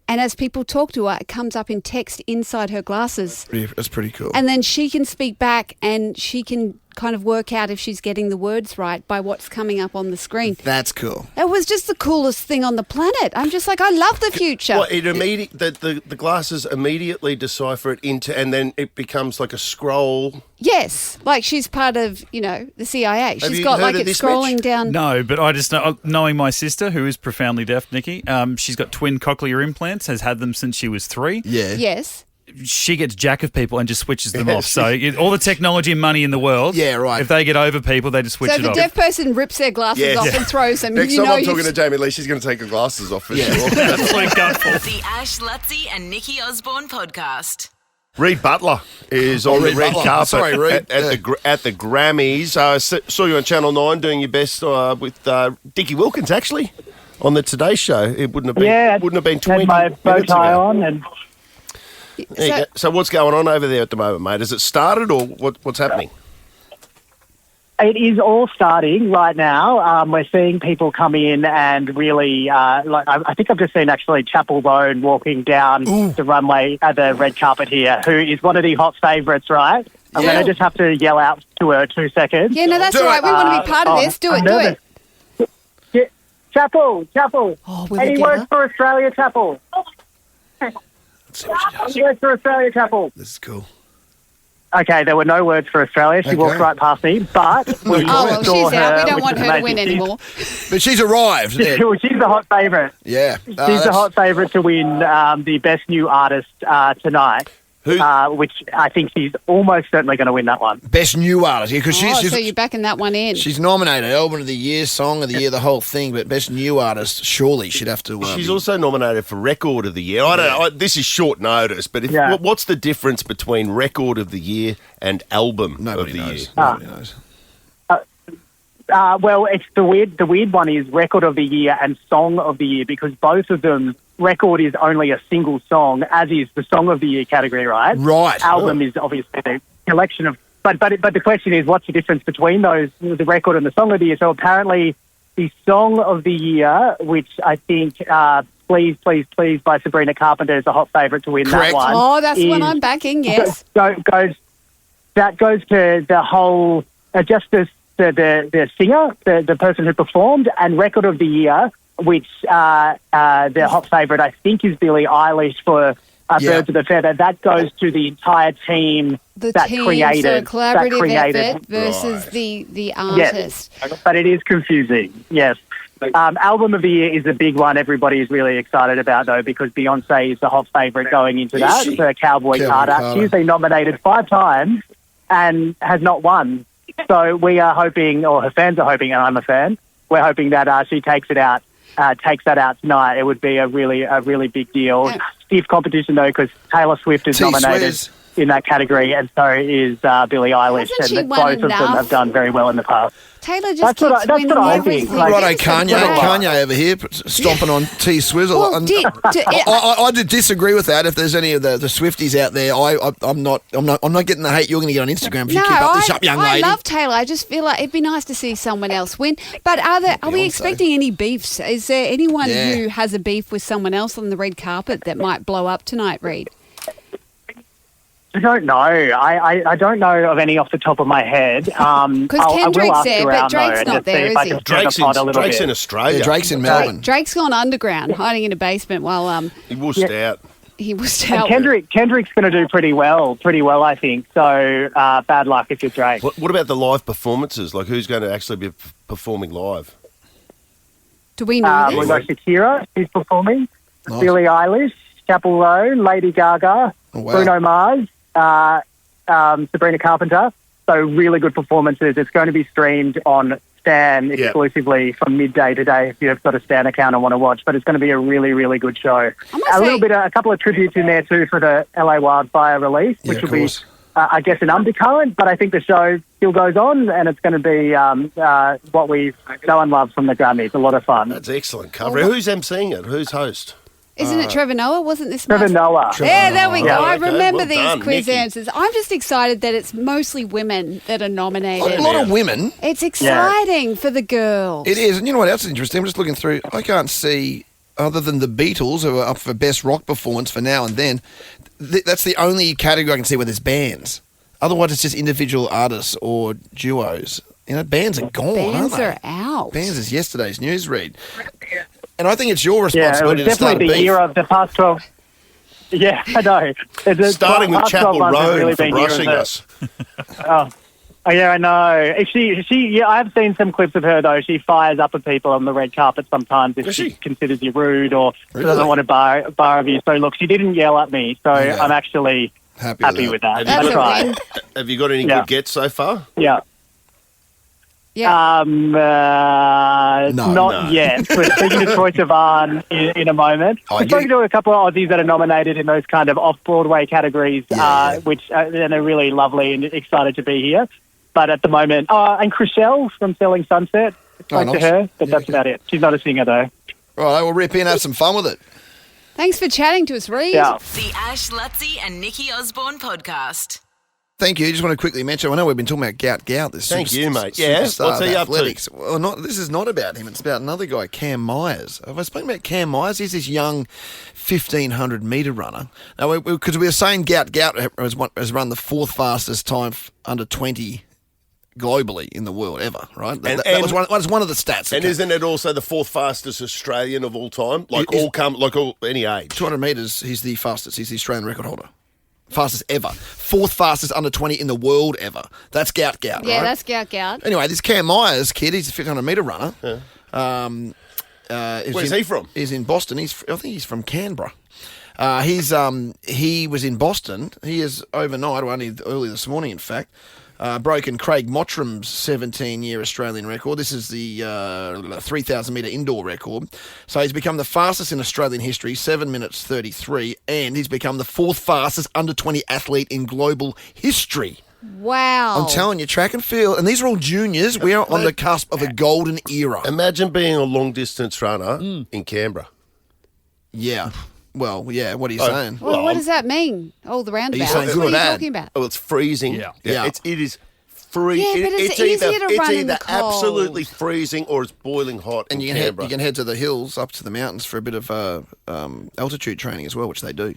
and as people talk to her, it comes up in text inside her glasses. That's pretty cool. And then she can speak back, and she can kind of work out if she's getting the words right by what's coming up on the screen. That's cool. It was just the coolest thing on the planet. I'm just like, I love the future. Well, the glasses immediately decipher it into, and then it becomes like a scroll. Yes, like she's part of, the CIA. She's you got heard like of it this, scrolling Mitch? down. No, but I just know, knowing my sister, who is profoundly deaf, Nikki, she's got twin cochlear implants, has had them since she was 3. Yeah. Yes. she gets jack of people and just switches them off. So all the technology and money in the world. Yeah, right. If they get over people, they just switch So it the off. deaf person rips their glasses off and throws them. Next you time know I'm talking you've- to Jamie Lee, she's going to take her glasses off for sure. Absolute gutful. The Ash, Lutzi and Nikki Osborne podcast. Reed Butler is on the Reed red Butler. carpet Sorry, Reed. at the Grammys. Saw you on Channel 9 doing your best with Dickie Wilkins, actually, on the Today Show. It wouldn't have been 20 had my bow minutes tie ago. on and There you go. So what's going on over there at the moment, mate? Has it started or what's happening? it is all starting right now. We're seeing people come in and really, I think I've just seen actually Chapel Bone walking down the runway at the red carpet here, who is one of the hot favourites, right? I'm going to just have to yell out to her 2 seconds. Yeah, no, that's all right. We want to be part of this. Do it, do it. Yeah. Chapel. will Any it get words her? for Australia, Chapel? Any words for Australia, Chapel? This is cool. Okay, there were no words for Australia. She walked right past me, but we well, saw she's out. her, We don't which want is her to amazing. win She's- anymore. But she's arrived. She's the hot favourite. Yeah. She's the hot favourite to win the Best New Artist tonight, which I think she's almost certainly going to win that one. Best New Artist, because Oh, she's so you're backing that one in. she's nominated Album of the Year, Song of the Year, the whole thing. But Best New Artist, surely she'd have to. She's also nominated for Record of the Year. I don't. This is short notice, but what's the difference between Record of the Year and Album of the Year? Nobody knows. Well, it's the weird one is Record of the Year and Song of the Year, because both of them, Record is only a single song, as is the Song of the Year category, right? Right. Album is obviously a collection of. But the question is, what's the difference between those, the Record and the Song of the Year? So apparently, the Song of the Year, which I think Please, Please, Please by Sabrina Carpenter is a hot favourite to win Correct. that one. Oh, that's is- one I'm backing, yes. That goes to the whole the singer, the person who performed, and Record of the Year, which the hot favourite I think is Billie Eilish for Birds of a Feather. That goes to the entire team The that team, created so a collaborative that effort versus the Yes, artist. but it is confusing. Yes. Album of the Year is a big one. Everybody is really excited about, though, because Beyonce is the hot favourite going into that for Cowboy Carter. She's been nominated 5 times and has not won. So we are hoping, or her fans are hoping, and I'm a fan, we're hoping that she takes that out tonight. It would be a really big deal. Stiff competition, though, because Taylor Swift is nominated in that category, and so is Billie Eilish, Hasn't she and won both of them enough? have done very well in the past. Taylor just That's what keeps I- that's winning what I everything. think. Like- Righto, It's Kanye. great. Kanye over here stomping on T Swizzle. Well, And I- I did disagree with that. If there's any of the Swifties out there, I'm not getting the hate you're going to get on Instagram if you keep up this up, young lady. I love Taylor. I just feel like it'd be nice to see someone else win. But are we expecting any beefs? Is there anyone Yeah. who has a beef with someone else on the red carpet that might blow up tonight, Reed? I don't know. I don't know of any off the top of my head. Because I will Kendrick's ask there, but around, Drake's though, and not just see there, if is I he? can stir the pot a little Drake's bit. in Australia. Yeah, Drake's in Melbourne. Drake's gone underground, hiding in a basement while He wussed out. he was And out. Kendrick's going to do pretty well, I think. So bad luck if you're Drake. What about the live performances? Like, who's going to actually be performing live? Do we know We've this? got Shakira, who's performing, Nice. Billie Eilish, Chapel Roan, Lady Gaga, wow. Bruno Mars, Sabrina Carpenter. So really good performances. It's going to be streamed on Stan exclusively from midday today if you've got a Stan account and want to watch. But it's going to be a really, really good show. A couple of tributes in there too for the LA Wildfire release, Yeah, which of will be, course. I guess, an undercurrent. But I think the show still goes on, and it's going to be what we know and love from the Grammys. A lot of fun. That's excellent coverage. Who's emceeing it? Who's host? Isn't it Trevor Noah? Wasn't this Trevor much? Noah. Yeah, there we go. Yeah. I Okay, remember well these done, quiz Nikki. answers. I'm just excited that it's mostly women that are nominated. A lot of women. It's exciting for the girls. It is. And you know what else is interesting? I'm just looking through. I can't see, other than the Beatles, who are up for Best Rock Performance for Now and Then, that's the only category I can see where there's bands. Otherwise, it's just individual artists or duos. You know, bands are gone, Bands aren't they? are out. Bands is yesterday's news read. And I think it's your Yeah, it was responsibility to start a definitely the beef. year of the past 12. Yeah, I know. Starting with Past 12 Chapel months has Roan really for been year of brushing the- us. Oh, Oh, yeah, I know. If yeah, I've seen some clips of her, though. She fires up at people on the red carpet sometimes if she considers you rude or doesn't want to bar of you. So, look, she didn't yell at me, so I'm actually happy with that. That's right. Have you got any good gets so far? Yeah. Yeah. Not yet. We're speaking to Troy Sivan in a moment. We're talking to a couple of Aussies that are nominated in those kind of off-Broadway categories, which and they're really lovely and excited to be here. But at the moment, and Chriselle from Selling Sunset, spoke to her, but that's about it. She's not a singer, though. Right, we'll rip in, have some fun with it. Thanks for chatting to us, Reed. Yeah. The Ash, Lutzi and Nikki Osborne podcast. Thank you. Just want to quickly mention, I know we've been talking about Gout. This Thank you, mate. Yeah, what's he up to? Well, this is not about him. It's about another guy, Cam Myers. Have I spoken about Cam Myers? He's this young 1,500-metre runner. Now, because we were saying Gout has run the fourth fastest time under 20 globally in the world ever, right? That was one of the stats. And isn't it also the fourth fastest Australian of all time? Any age. 200 metres, he's the fastest. He's the Australian record holder. Fastest ever. Fourth fastest under 20 in the world ever. That's Gout, Yeah, right? that's Gout. Anyway, this Cam Myers kid, he's a 1,500-metre runner. Yeah. Where's he from? He's in Boston. I think he's from Canberra. He was in Boston. He is overnight, or only early this morning, in fact, broken Craig Mottram's 17-year Australian record. This is the 3,000-metre indoor record. So he's become the fastest in Australian history, 7 minutes 33, and he's become the fourth fastest under-20 athlete in global history. Wow. I'm telling you, track and field, and these are all juniors. We are on the cusp of a golden era. Imagine being a long-distance runner in Canberra. Yeah. Well, yeah, what are you saying? Well, what does that mean? Oh, the roundabouts. Are you saying what good are you or talking about? Oh, it's freezing. Yeah. It is freezing. Yeah, but it's easier to run in the cold. Absolutely freezing or it's boiling hot And in you Canberra. can head to the hills, up to the mountains for a bit of altitude training as well, which they do.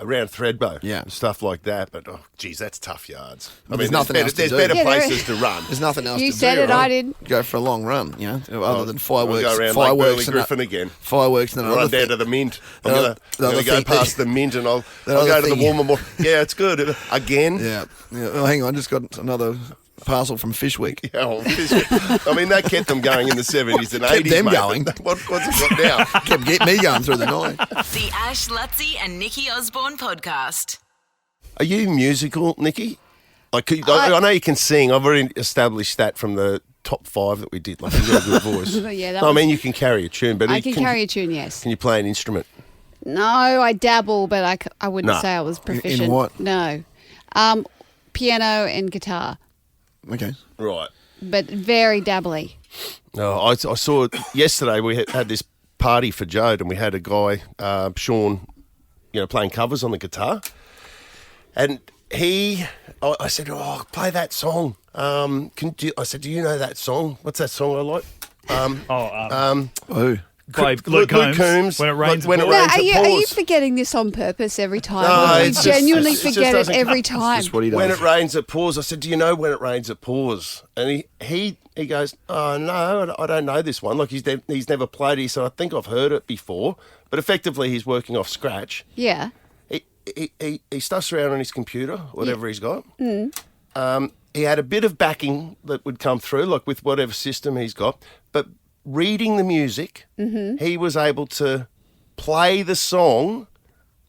Around Thredbo. Yeah. Stuff like that. But, geez, that's tough yards. Well, there's nothing else to There's do. better Yeah, places to run. There's nothing else You to do. said it, right? I didn't. Go for a long run, other than fireworks. I'll go around fireworks Lake Burley Griffin again. Fireworks and Run another down thing. to the Mint. I'm Another- going to another go thing- past the Mint and I'll Another go to the thing- War Memorial. Yeah, it's good. Again. Yeah. Well, hang on, I just got another parcel from Fish Week. Yeah, well, I mean, that kept them going in the 70s and 80s. Kept them mate. going. What's it got now? Kept me going through the night. The Ash, Lutzi and Nikki Osborne podcast. Are you musical, Nikki? I know you can sing. I've already established that from the top 5 that we did. Like, you've got a good voice. Yeah, I mean, you can carry a tune, but I can carry a tune, yes. Can you play an instrument? No, I dabble, but I wouldn't say I was proficient. In what? No. Piano and guitar, Okay. Right. but very dabbly. No, I saw yesterday. We had this party for Jode, and we had a guy, Sean, playing covers on the guitar, and I said, "Oh, play that song." I said, "Do you know that song? What's that song I like?" Who? By Luke Combs. When it rains, when it No, rains, are it you pours. forgetting this on purpose every time? No, you it's just- genuinely it just forget it doesn't every come. time. That's what he does. When it rains, it pours. I said, "Do you know when it rains, it pours?" And he goes, "Oh no, I don't know this one." Like he's never played it. He said, "I think I've heard it before," but effectively he's working off scratch. Yeah. He stuffs around on his computer, whatever he's got. He had a bit of backing that would come through, like with whatever system he's got, but reading the music, he was able to play the song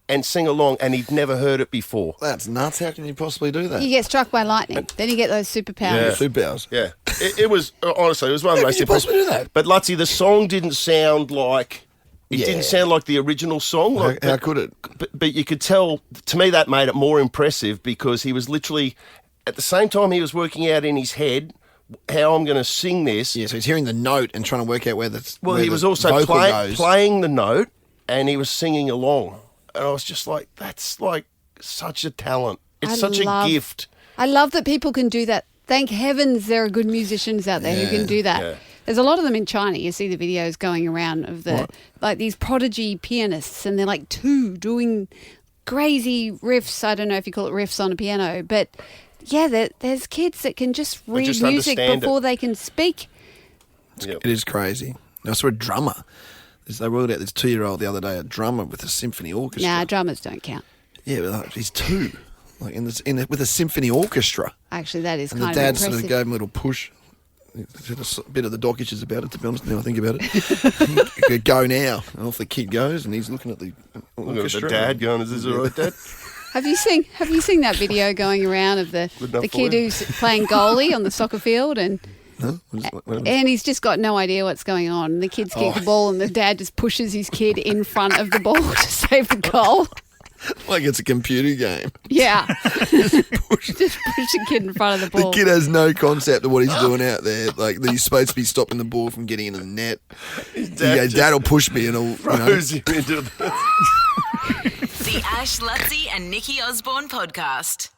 and sing along, and he'd never heard it before. That's nuts. How can you possibly do that? You get struck by lightning, then you get those superpowers. Superpowers. Yeah, it was honestly, it was one of the most How can you possibly do that? But Lutzi, the song didn't sound like didn't sound like the original song. Like, How could it? But you could tell. To me, that made it more impressive because he was literally at the same time he was working out in his head how I'm going to sing this. Yeah, so he's hearing the note and trying to work out where the Well, where he the was also vocal goes. playing the note, and he was singing along. And I was just like, that's like such a talent. It's such a gift. I love that people can do that. Thank heavens there are good musicians out there who can do that. Yeah. There's a lot of them in China. You see the videos going around of like these prodigy pianists, and they're like 2 doing crazy riffs. I don't know if you call it riffs on a piano, but yeah, there's kids that can just read just music understand before they can speak. It is crazy. I saw a drummer. They rolled out this 2-year-old the other day, a drummer with a symphony orchestra. Nah, drummers don't count. Yeah, but he's 2. like with a symphony orchestra. Actually, that is And kind the of dad impressive. sort of gave him a little push. There's a bit of the doc itches about it, to be honest, now I think about it. Go now. And off the kid goes, and he's looking at the orchestra. The dad going, is this all right, Dad? Have you seen that video going around of the kid who's playing goalie on the soccer field and he's just got no idea what's going on. The kid's kicked the ball and the dad just pushes his kid in front of the ball to save the goal. Like it's a computer game. Yeah. Just push the kid in front of the ball. The kid has no concept of what he's doing out there. Like he's supposed to be stopping the ball from getting into the net. Dad will push me and he'll throws him into The Ash, Lutzi and Nikki Osborne podcast.